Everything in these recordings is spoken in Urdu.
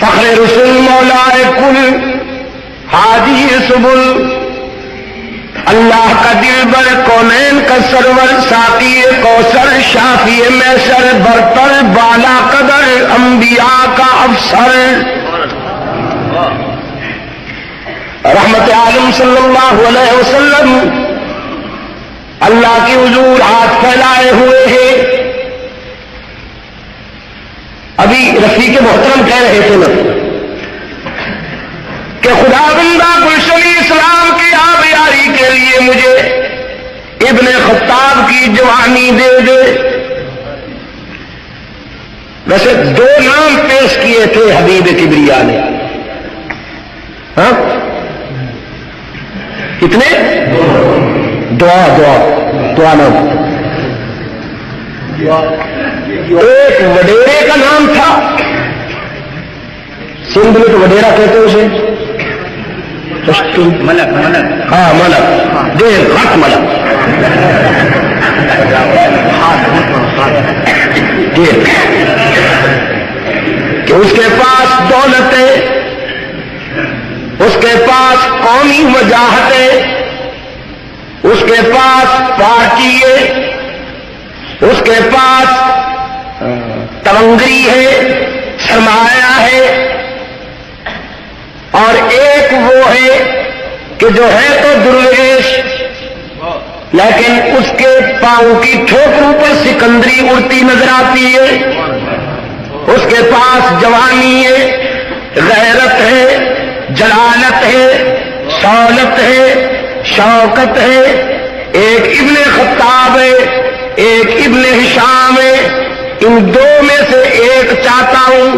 فخر رسول مولا کل ہادی سبل اللہ کا دلبر کونین کا سرور ساقی کوثر شافی میسر برتر بالا قدر انبیاء کا افسر رحمت عالم صلی اللہ علیہ وسلم اللہ کی حضور ہاتھ پھیلائے ہوئے ہیں. ابھی رفیق محترم کہہ رہے تھے نا کہ خدا بندہ گلشنی اسلام کی آبیاری کے لیے مجھے ابن خطاب کی جوانی دے دے. ویسے 2 نام پیش کیے تھے حبیب کبریا نے. ہاں کتنے؟ دعا نام. ایک وڈیرے کا نام تھا، سندھ میں تو وڈیرا کہتے ہیں اسے. ملک. ہاں ملک، دیر رات ملک. کہ اس کے پاس دولت ہے، اس کے پاس قومی وجاہت ہے، اس کے پاس پارٹی ہے، اس کے پاس تونگری ہے، سرمایہ ہے، اور ایک وہ ہے کہ جو ہے تو درویش لیکن اس کے پاؤں کی ٹھوکروں پر سکندری اڑتی نظر آتی ہے. اس کے پاس جوانی ہے، غیرت ہے، جلالت ہے، سہولت ہے، شوکت ہے. ایک ابن خطاب ہے، ایک ابن ہشام ہے. ان 2 میں سے ایک چاہتا ہوں.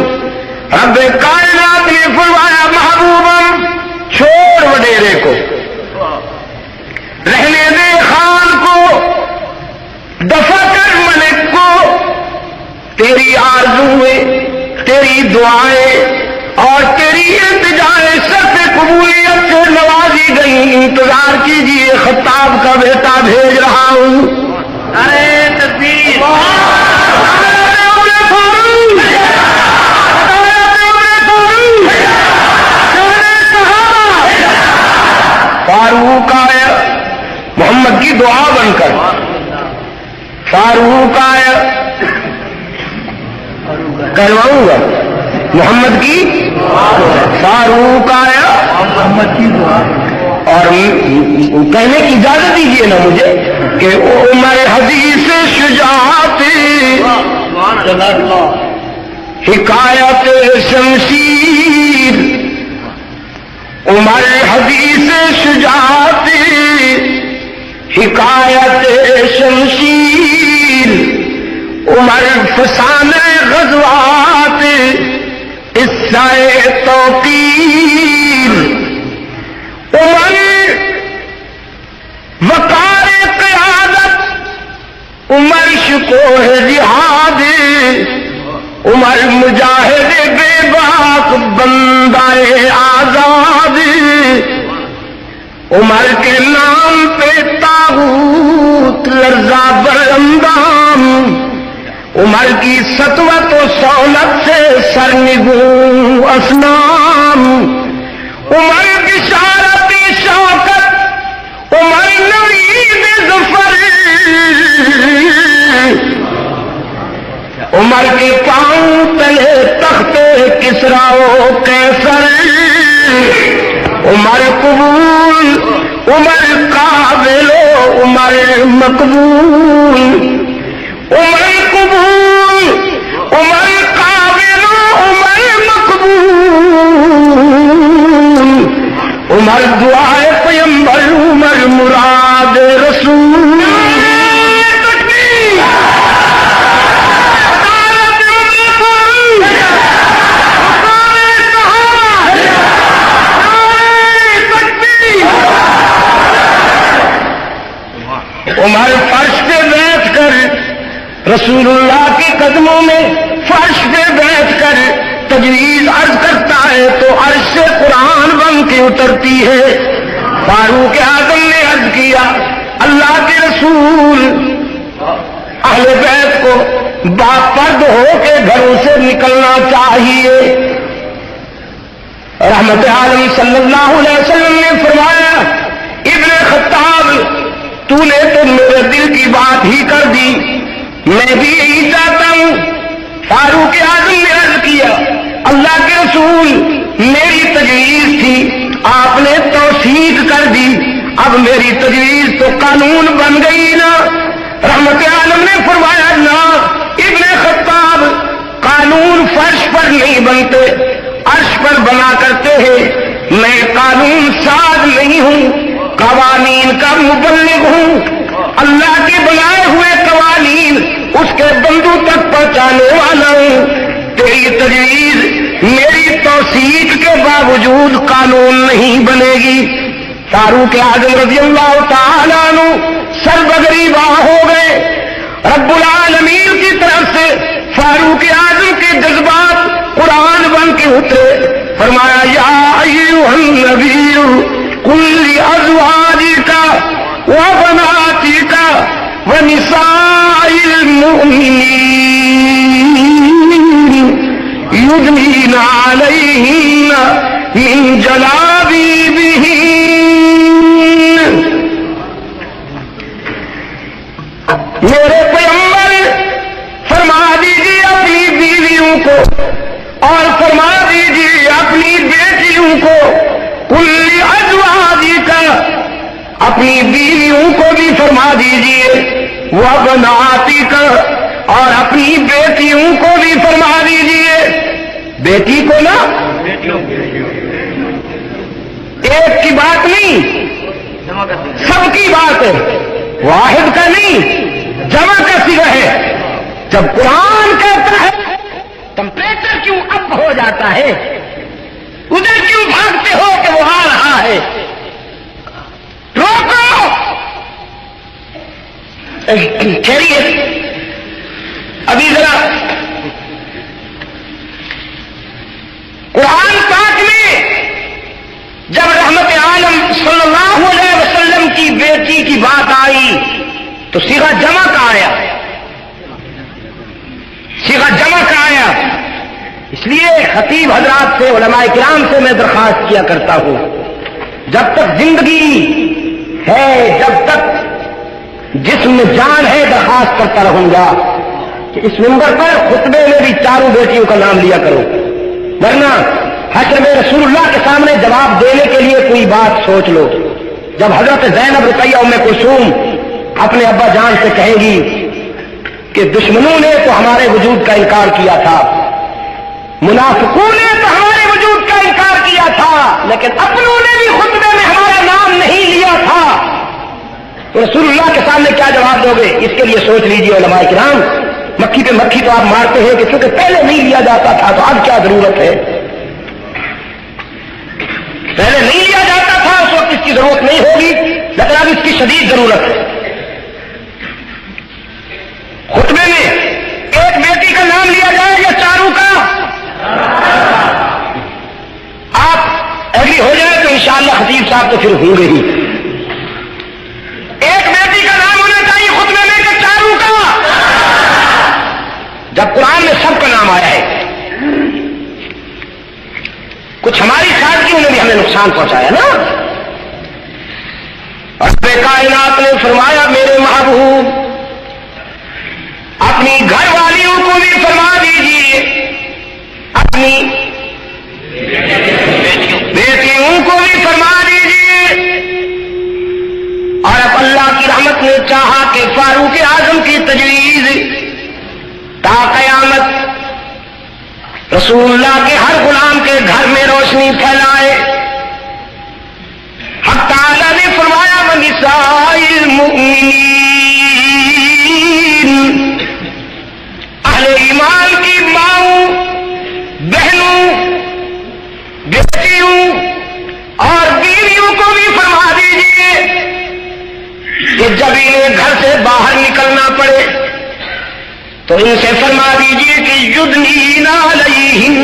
رب کائنات نے فرمایا محبوبم چھوڑ وڈیرے کو، رہنے دے خان کو، دفع کر ملک کو. تیری آرزویں، تیری دعائیں اور تیری التجائیں شرط قبولیت سے نوازی گئی. انتظار کیجیے، خطاب کا بیٹا بھیج رہا ہوں. ارے تکبیر! فاروق آیا محمد کی دعا بن کر. فاروق آیا، کہلواؤں گا محمد کی فاروق آیا محمد کی دعا. اور کہنے کی اجازت دیجیے نا مجھے کہ عمر حدیث شجاعت حکایت شمشیر، عمر حدیث شجاعت حکایت شمشیر، عمر فسان غزوات قصہ توقیر، عمر وقار قیادت، عمر شکوہ جہاد، عمر مجاہد بے باک بندہ آزاد. عمر کے نام پہ طاغوت لرزا براندام، عمر کی سطوت و سہولت سے سرنگوں اسنام. عمر بشارت شوکت، عمر نوید ظفر، عمر کے پاؤں تلے تخت کسرا و کیسر. عمر قبول، عمر قابل، عمر مقبول. عمر قبول، عمر قابل، عمر مقبول. عمر دعائے پیمبر، عمر مراد رسول. عمر فرش پہ بیٹھ کر رسول اللہ کے قدموں میں فرش پہ بیٹھ کر تجویز عرض کرتا ہے تو عرش سے قرآن بن کے اترتی ہے. فاروق اعظم نے عرض کیا اللہ کے رسول اہل بیت کو باپرد ہو کے گھروں سے نکلنا چاہیے. صلی اللہ علیہ وسلم نے فرمایا ابن خطاب تو نے تو میرے دل کی بات ہی کر دی، میں بھی یہی چاہتا ہوں۔ فاروق اعظم نے عرض کیا اللہ کے رسول میری تجویز تھی، آپ نے توثیق کر دی، اب میری تجویز تو قانون بن گئی نا۔ رحمت عالم نے فرمایا نا ابن خطاب، قانون فرش پر نہیں بنتے، عرش پر بنا کرتے ہیں، میں قانون ساز نہیں ہوں، قوانین کا مبلغ ہوں، اللہ کے بنائے ہوئے قوانین اس کے بندوں تک پہنچانے والا ہوں۔ تیری تجویز میری توثیق کے باوجود قانون نہیں بنے گی۔ فاروق اعظم رضی اللہ تعالیٰ عنہ سر بگریباں ہو گئے۔ رب العالمین کی طرف سے فاروق اعظم کے جذبات قرآن بن کے اترے۔ فرمایا یا ایھا النبی قل لأزواجک وبناتک ونساء المؤمنین یدنین علیہن من جلابیبہن۔ میرے پیغمبر فرما دیجیے اپنی بیویوں کو اور فرما دیجیے اپنی بیٹیوں کو، کل ازواجک، اپنی بیویوں کو بھی فرما دیجیے، وبناتک، اور اپنی بیٹیوں کو بھی فرما دیجیے۔ بیٹی کو نا ایک کی بات نہیں، سب کی بات ہے، واحد کا نہیں، جمع کا صیغہ ہے۔ جب قرآن کہتا ہے ٹمپریچر کیوں اپ ہو جاتا ہے، ادھر کیوں بھاگتے ہو کہ وہ آ رہا ہے، روکو۔ چلیے ابھی ذرا قرآن پاک میں جب رحمت عالم صلی اللہ علیہ وسلم کی بیٹی کی بات آئی تو صیغہ جمع کا آیا، صیغہ جمع کا آیا۔ اس لیے خطیب حضرات سے، علماء کرام سے میں درخواست کیا کرتا ہوں، جب تک زندگی ہے، جب تک جسم میں جان ہے، درخواست کرتا رہوں گا کہ اس منبر پر خطبے میں بھی چاروں بیٹیوں کا نام لیا کرو، ورنہ حشر میں رسول اللہ کے سامنے جواب دینے کے لیے کوئی بات سوچ لو۔ جب حضرت زینب رقیہ ام کلثوم اپنے ابا جان سے کہیں گی کہ دشمنوں نے تو ہمارے وجود کا انکار کیا تھا، منافقوں نے تو ہمارے وجود کا انکار کیا تھا، لیکن اپنوں نے بھی خطبے میں ہمارا نام نہیں لیا تھا، تو رسول اللہ کے سامنے کیا جواب دو گے؟ اس کے لیے سوچ لیجیے علماء کرام۔ مکھی پہ مکھی تو آپ مارتے ہیں کہ چونکہ پہلے نہیں لیا جاتا تھا تو اب کیا ضرورت ہے؟ پہلے نہیں لیا جاتا تھا اس وقت اس کی ضرورت نہیں ہوگی، لیکن اب اس کی شدید ضرورت ہے۔ خطبے میں ایک بیٹی کا نام لیا جائے یا چاروں کا؟ آپ ایگری ہو جائے تو انشاءاللہ خطیب صاحب تو پھر ہوں گے ہی۔ ایک بیٹی کا نام ہونا چاہیے خطبے میں کہ چاروں کا؟ جب قرآن میں سب کا نام آیا ہے، کچھ ہماری سادگیوں نے بھی ہمیں نقصان پہنچایا نا۔ رب کائنات نے فرمایا میرے محبوب اپنی گھر والیوں کو بھی فرما دیجیے، اپنی بیٹیوں کو بھی فرما دیجیے۔ اور اب اللہ کی رحمت نے چاہا کہ فاروق اعظم کی تجویز تا قیامت رسول اللہ کے ہر غلام کے گھر میں روشنی پھیلائے۔ حق تعالی نے فرمایا وَنِسَاءِ الْمُؤْمِنِينَ، اہل ایمان کی ماؤں، بہنوں، بیٹیوں اور بیویوں کو بھی فرما دیجیے کہ جب انہیں گھر سے باہر نکلنا پڑے تو ان سے فرما دیجیے کہ یدنین علیہن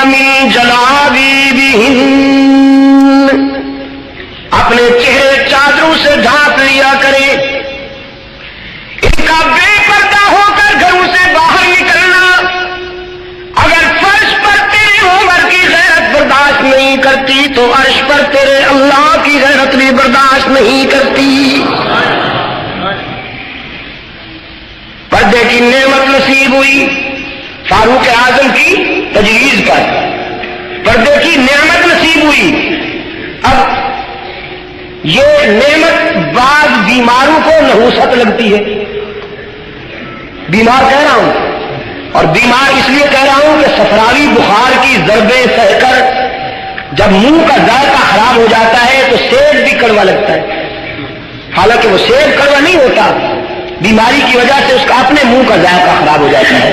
من جلابیبہن، اپنے چہرے چادروں سے ڈھانپ لیا کریں۔ ان کا بے پردہ ہو کر گھروں سے باہر نکلنا اگر فرش پر تیری عمر کی غیرت برداشت نہیں کرتی تو عرش پر تیرے اللہ کی غیرت بھی برداشت نہیں کرتی۔ پردے کی نعمت نصیب ہوئی فاروق اعظم کی تجویز پر، پردے کی نعمت نصیب ہوئی۔ اب یہ نعمت بعض بیماروں کو نحوست لگتی ہے، بیمار کہہ رہا ہوں، اور بیمار اس لیے کہہ رہا ہوں کہ صفراوی بخار کی ضربیں سہ کر جب منہ کا ذائقہ خراب ہو جاتا ہے تو سیب بھی کڑوا لگتا ہے، حالانکہ وہ سیب کڑوا نہیں ہوتا، بیماری کی وجہ سے اس کا اپنے منہ کا ذائقہ خراب ہو جاتا ہے۔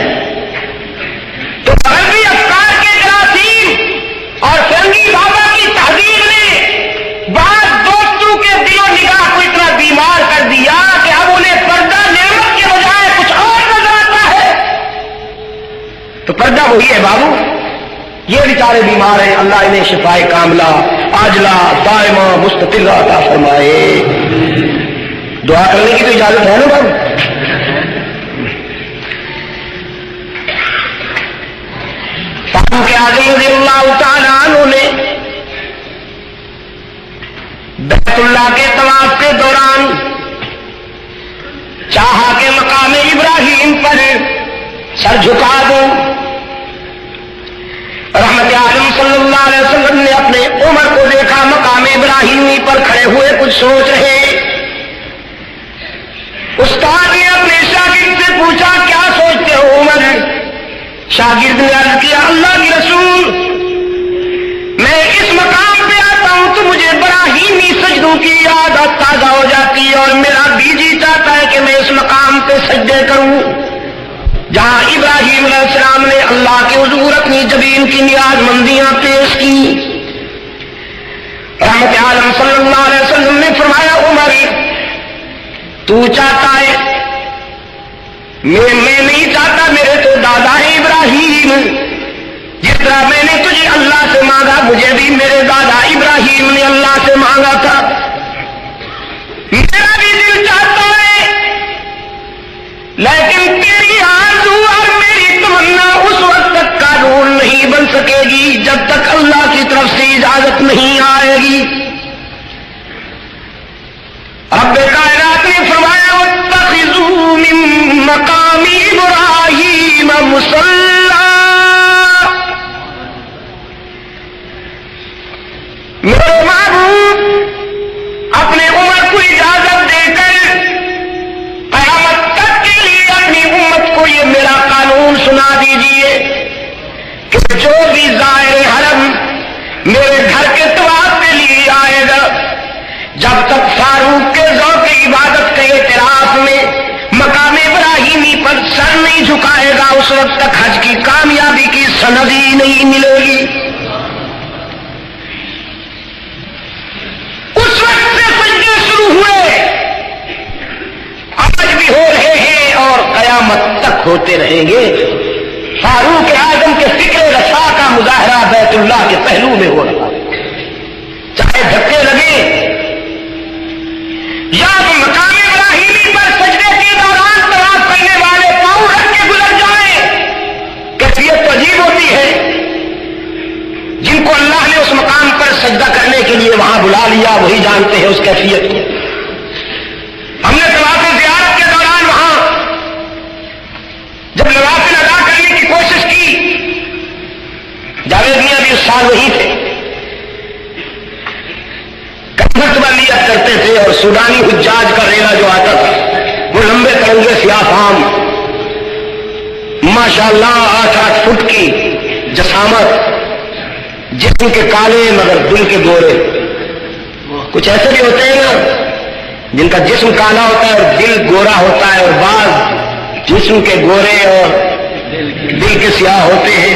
تو غربی افکار کے جراثیم اور فرنگی بابا کی تہذیب نے بعض دوستوں کے دل و نگاہ کو اتنا بیمار کر دیا کہ اب انہیں پردہ نعمت کے بجائے کچھ اور نظر آتا ہے۔ تو پردہ وہی ہے بابو، یہ بیچارے بیمار ہیں، اللہ انہیں شفائے کاملہ عاجلہ دائمہ مستقلہ عطا فرمائے۔ دعا کرنے کی تو اجازت ہے نا بابو؟ فاروق اعظم رضی اللہ تعالیٰ عنہ نے بیت اللہ کے طواف کے دوران چاہا کہ مقام ابراہیم پر سر جھکا دوں۔ رحمت عالم صلی اللہ علیہ وسلم نے اپنے عمر کو دیکھا مقام ابراہیمی پر کھڑے ہوئے کچھ سوچ رہے۔ استاد نے اپنے شاگرد سے پوچھا کیا سوچتے ہو عمر؟ شاگرد نے عرض کیا اللہ کے رسول، میں اس مقام پہ آتا ہوں تو مجھے ابراہیمی سجدوں کی یاد تازہ ہو جاتی ہے اور میرا بھی جی چاہتا ہے کہ میں اس مقام پہ سجدے کروں جہاں ابراہیم علیہ السلام نے اللہ کے حضور اپنی جبین کی نیاز مندیاں پیش کی۔ رحمت عالم صلی اللہ علیہ وسلم نے فرمایا عمر تو چاہتا ہے، میں نہیں چاہتا، میرے تو دادا ہے ابراہیم، جس طرح میں نے تجھے اللہ سے مانگا مجھے بھی میرے دادا ابراہیم نے اللہ سے مانگا تھا۔ میرا بھی دل چاہتا ہے لیکن تیری آرزو اور میری تمنا اس وقت تک قانون نہیں بن سکے گی جب تک اللہ کی طرف سے اجازت نہیں آئے گی۔ رب کائنات نے فرمایا واتخذوا من مقام ابراہیم مصلی، میرے محبوب اپنے عمر کو اجازت دے کر قیامت تک کے لیے اپنی امت کو یہ میرا قانون سنا دیجئے کہ جو بھی زائر حرم میرے گھر کے طواف کے لیے آئے گا جب تک فاروق کے ذوق عبادت کے اعتراف میں مقام ابراہیمی پر سر نہیں جھکائے گا اس وقت تک حج کی کامیابی کی سند ہی نہیں ملے گی۔ اس وقت سے سجدے شروع ہوئے، آج بھی ہو رہے ہیں اور قیامت تک ہوتے رہیں گے۔ فاروق اعظم کے فکر رسا کا مظاہرہ بیت اللہ کے پہلو میں ہو رہا، چاہے دھکے لگے یا مقام ابراہیمی پر سجدے کے دوران طواف کرنے والے پاؤں رکھ کے گزر جائیں، کیفیت تو عجیب ہوتی ہے۔ جن کو اللہ نے اس مقام پر سجدہ کرنے کے لیے وہاں بلا لیا وہی جانتے ہیں اس کیفیت کو۔ ہم نے طواف زیارت کے دوران وہاں جب نوافل ادا کرنے کی کوشش کی، جاوید میاں بھی اس سال وہی تھے، نیت کرتے تھے اور سودانی حجاج کا ریلا جو آتا تھا وہ لمبے ترنگے سیاہ فام، ماشاءاللہ 8-8 فٹ کی جسامت، جسم کے کالے مگر دل کے گورے۔ کچھ ایسے بھی ہوتے ہیں نا جن کا جسم کالا ہوتا ہے اور دل گورا ہوتا ہے، اور بعض جسم کے گورے اور دل کے سیاہ ہوتے ہیں۔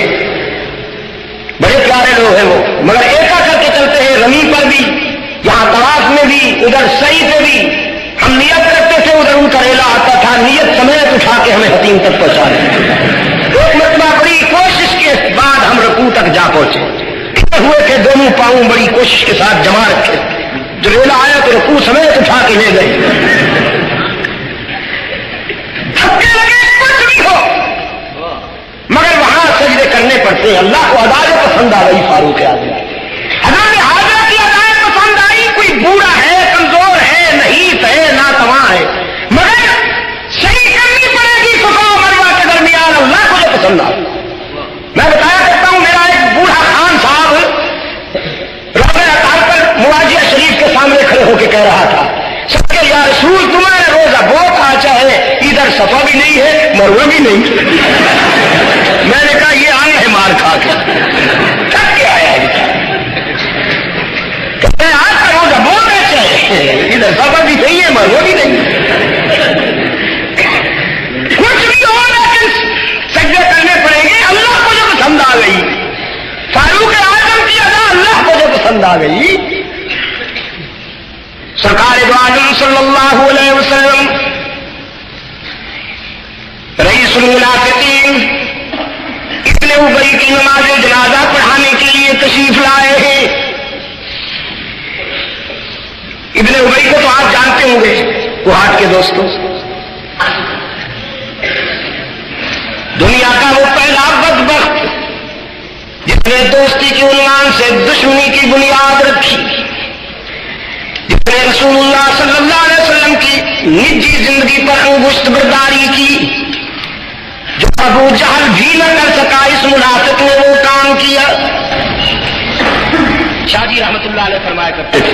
بڑے پیارے لوگ ہیں وہ، مگر ایسا کر کے چلتے ہیں، رمی پر بھی، یہاں طواف میں بھی، ادھر سعی پہ بھی ہم نیت کرتے تھے، ادھر ان کا ریلا آتا تھا، نیت سمیت اٹھا کے ہمیں حتیم تک پہنچا دیں۔ ایک مرتبہ بڑی کوشش کے بعد ہم رکوع تک جا پہنچے، کھڑے ہوئے تھے دونوں پاؤں بڑی کوشش کے ساتھ جمع رکھے، جو ریلا آیا تو رکوع سمیت اٹھا کے لے گئے۔ دھکے لگے کچھ بھی ہو مگر وہاں سجدے کرنے پڑتے ہیں، اللہ کو ادا پسند آ گئی فاروق اعظم۔ حضرت پسند آ. میں بتایا کرتا ہوں میرا ایک بوڑھا خان صاحب روزہ اطہار پر مواجہ شریف کے سامنے کھڑے ہو کے کہہ رہا تھا سب کے یا رسول تمہارا روزہ بہت اچھا ہے, ادھر صفا بھی نہیں ہے مروہ بھی نہیں. میں نے کہا یہ آئے ہے مار کھا کے تھک کے آیا ہے. آپ کا روزہ بہت اچھا ہے, ادھر صفا بھی نہیں ہے مروہ بھی نہیں. کچھ بھی ہو لیکن سجدے کرنے پڑیں گے. اللہ کو جو پسند آ گئی, فاروق اعظم کی ادا اللہ کو جو پسند آ گئی. سرکار دو عالم صلی اللہ علیہ وسلم رئیس المنافقین ابن ابی کی نماز جنازہ پڑھانے کے لیے تشریف لائے ہیں. ابن ابی کو تو آپ جانتے ہوں گے, کوہاٹ کے دوستوں, دنیا کا وہ پہلا بدبخت جس نے دوستی کے عنوان سے دشمنی کی بنیاد رکھی, جس نے رسول اللہ صلی اللہ علیہ وسلم کی نجی زندگی پر انگشت برداری کی. جو ابو جہل بھی نہ کر سکا اس منافق نے وہ کام کیا. شاہ جی رحمت اللہ علیہ فرمایا کرتے تھے,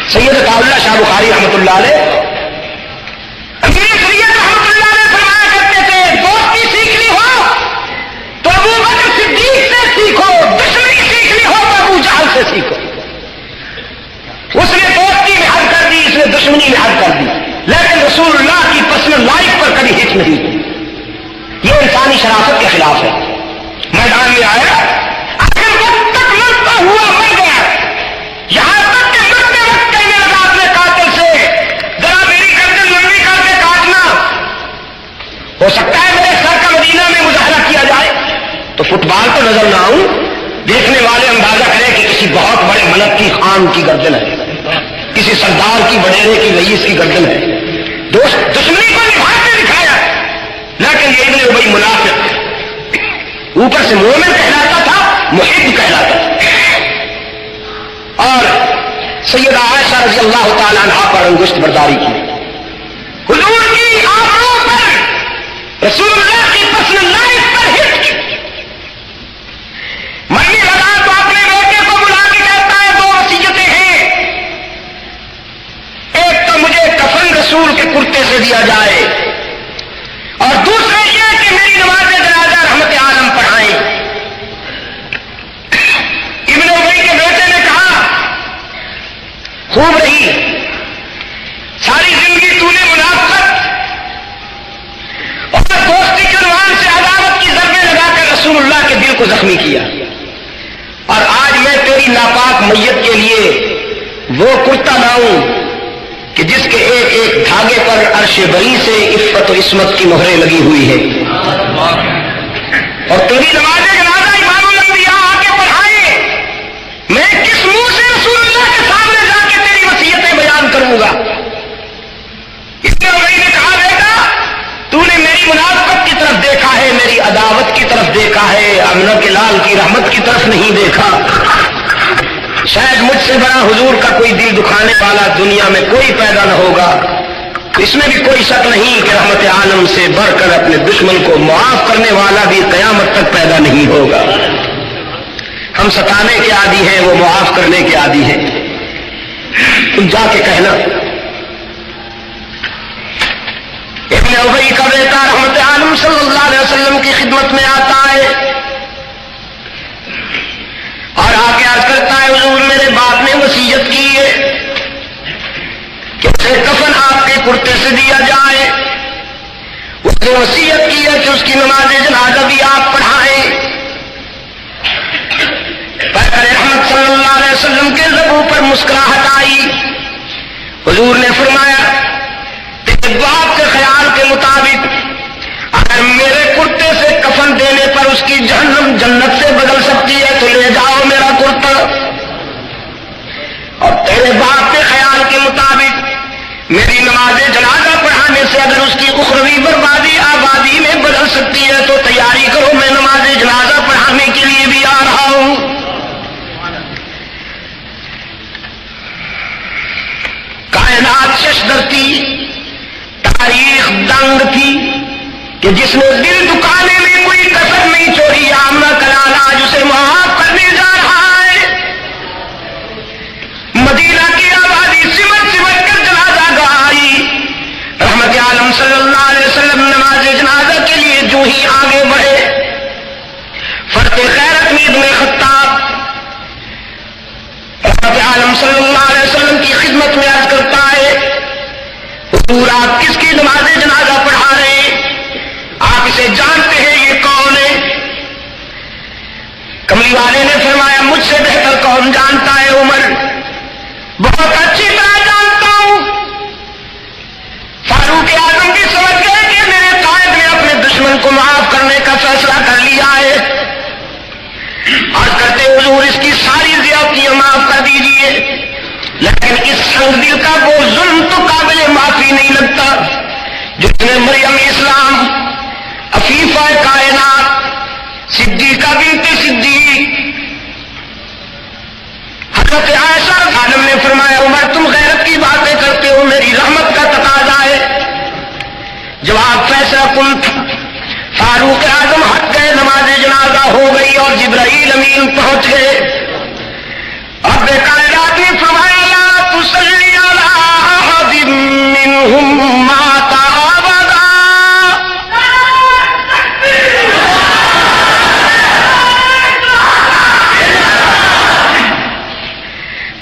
سید عطاءاللہ شاہ بخاری رحمت اللہ علیہ, امیر سید رحمت اللہ علیہ فرمایا کرتے تھے دوستی سیکھنی ہو تو ابو بکر صدیق سے سیکھو, دشمنی سیکھنی ہو تو ابو جہل سے سیکھو. اس نے دوستی میں حد کر دی, اس نے دشمنی میں حد کر دی, لیکن رسول اللہ کی پرسنل لائف پر کبھی ہچ نہیں. یہ انسانی شرافت کے خلاف ہے. میدان میں آیا, اگر وقت تک مرتا ہوا مر گیا, یہاں تک کہ مرتے وقت کہنے لگا اپنے قاتل سے ذرا میری گردن لمبی کر کے کاٹنا, ہو سکتا ہے میرے سر کا مدینہ میں مظاہرہ کیا جائے تو فٹ بال تو نظر نہ آؤں, دیکھنے والے اندازہ کریں کہ کسی بہت بڑے ملک کی خان کی گردن ہے, کسی سردار کی وڈیرے کی رئیس کی گردن ہے. دشمنی کو نبھا کے دکھایا. لیکن یہ ابن ابی منافق اوپر سے مومن کہلاتا تھا, محب کہلاتا تھا, اور سیدہ عائشہ رضی اللہ تعالیٰ عنہا پر انگشت برداری کی. حضور کی آبرو پر, رسول اللہ کی پرسنل لائف پر ہٹ کی. مرنے لگا تو اپنے بیٹے کو بلا کے کہتا ہے دو وصیتیں ہیں, ایک تو مجھے کفن رسول کے کرتے سے دیا جائے, اور دوسرے یہ کہ میری نماز جنازہ رحمت عالم پڑھائیں. ابن ابی کے بیٹے نے کہا خوب رہی, ساری زندگی تو نے منافقت اور دوستی کے عنوان سے عداوت کی ضربیں لگا کر رسول اللہ کے دل کو زخمی کیا, اور آج میں تیری ناپاک میت کے لیے وہ کرتا لاؤں کہ جس کے ایک ایک دھاگے پر عرش بری سے عفت و عصمت کی مہریں لگی ہوئی ہے, اور تیری نماز جنازہ امام الانبیاء آ کے پڑھائے. میں کس منہ سے رسول اللہ کے سامنے جا کے تیری وصیتیں بیان کروں گا. اس نے ابی نے کہا بیٹا تو نے میری منافقت کی طرف دیکھا ہے, میری عداوت کی طرف دیکھا ہے, امنہ کے لال کی رحمت کی طرف نہیں دیکھا. شاید مجھ سے بڑا حضور کا کوئی دل دکھانے والا دنیا میں کوئی پیدا نہ ہوگا. اس میں بھی کوئی شک نہیں کہ رحمت عالم سے بڑھ کر اپنے دشمن کو معاف کرنے والا بھی قیامت تک پیدا نہیں ہوگا. ہم ستانے کے عادی ہیں, وہ معاف کرنے کے عادی ہیں. تم جا کے کہنا ابن ابی کا بیٹا رحمت عالم صلی اللہ علیہ وسلم کی خدمت میں آتا ہے اور آ کے عرض کرتا ہے حضور میرے باپ نے وصیت کی ہے کہ اسے کفن آپ کے کرتے سے دیا جائے. اس نے وصیت کی ہے کہ اس کی نماز جنازہ بھی آپ پڑھائیں. پیغمبر رحمت صلی اللہ علیہ وسلم کے لبوں پر مسکراہٹ آئی. حضور نے فرمایا تیرے باپ کے خیال کے مطابق اگر میرے کرتے سے کفن دینے پر اس کی جہنم جنت سے بدل سکتی ہے تو لے جاؤ میرا کرتا, اور تیرے باپ کے خیال کے مطابق میری نماز جنازہ پڑھانے سے اگر اس کی اخروی بربادی آبادی میں بدل سکتی ہے تو تیاری کرو, میں نماز جنازہ پڑھانے کے لیے بھی آ رہا ہوں. کائنات ششدر کہ جس نے دل دکانے میں کوئی کسر نہیں چھوڑی، آمنہ کلال آج اسے معاف کرنے جا رہا ہے۔ مدینہ کی آبادی سمٹ سمٹ کر جنازہ گائی۔ رحمت عالم صلی اللہ علیہ وسلم نماز جنازہ کے لیے جو ہی آگے بڑھے، فرد خیرت میں ابن خطاب رحمت عالم صلی اللہ علیہ وسلم کی خدمت میں عرض کرتا ہے، حضور آپ کس کی نماز جنازہ پڑھا رہے ہیں؟ آپ اسے جانتے ہیں یہ کون ہے؟ کملی والے نے فرمایا مجھ سے بہتر کون جانتا ہے عمر، بہت اچھی طرح جانتا ہوں۔ فاروق اعظم بھی سمجھ گئے کہ میرے قائد نے اپنے دشمن کو معاف کرنے کا فیصلہ کر لیا ہے، اور کرتے حضور اس کی ساری زیادتیاں معاف کر دیجیے، لیکن اس سنگ دل کا وہ ظلم تو قابل معافی نہیں لگتا جس نے مریم اسلام، عفیفہ کائنات، صدیقہ بنت صدیق، حضرت عائشہ عالم نے فرمایا عمر تم غیرت کی باتیں کرتے ہو، میری رحمت کا تقاضا ہے۔ جواب فیصلہ کن تھا۔ فاروق اعظم ہٹ گئے، نماز جنازہ ہو گئی اور جبرائیل امین پہنچ گئے۔ رب کائنات نے فرمایا لا تصلی علی احد منہم مات ابدا،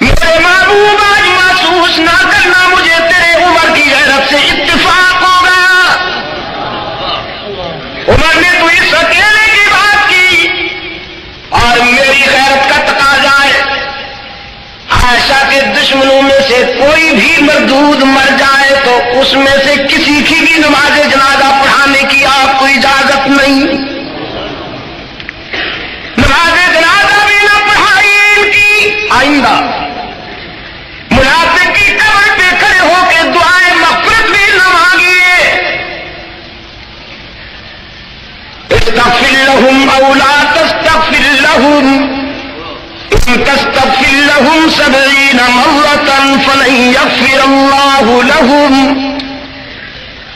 میرے محبوب آج محسوس نہ کرنا مجھے تیرے عمر کی غیرت سے اتفاق ہوگا۔ عمر نے تو اس اکیلے کی بات کی اور میری غیرت کا تقاضا ہے عائشہ کے دشمنوں میں سے کوئی بھی مردود مر جائے تو اس میں سے کسی کی بھی نماز جنازہ پڑھانے کی آپ کو اجازت نہیں۔ نماز جنازہ بھی نہ پڑھائی ان کی، آئندہ منافق کی قبر پہ کھڑے ہو کے دعائیں مغفرت بھی نہ مانگیے۔ استغفر لهم او لا تستغفر لهم ان تستغفر لهم 70 مرة فلن يغفر الله لهم۔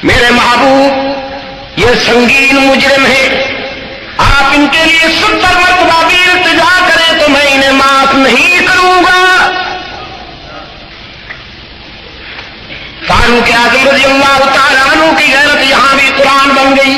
میرے محبوب یہ سنگین مجرم ہے، آپ ان کے لیے 70 مرتبہ بھی التجا کریں تو میں انہیں معاف نہیں کروں گا۔ فاروق اعظم رضی اللہ تعالیٰ عنہ کی غیرت یہاں بھی قرآن بن گئی۔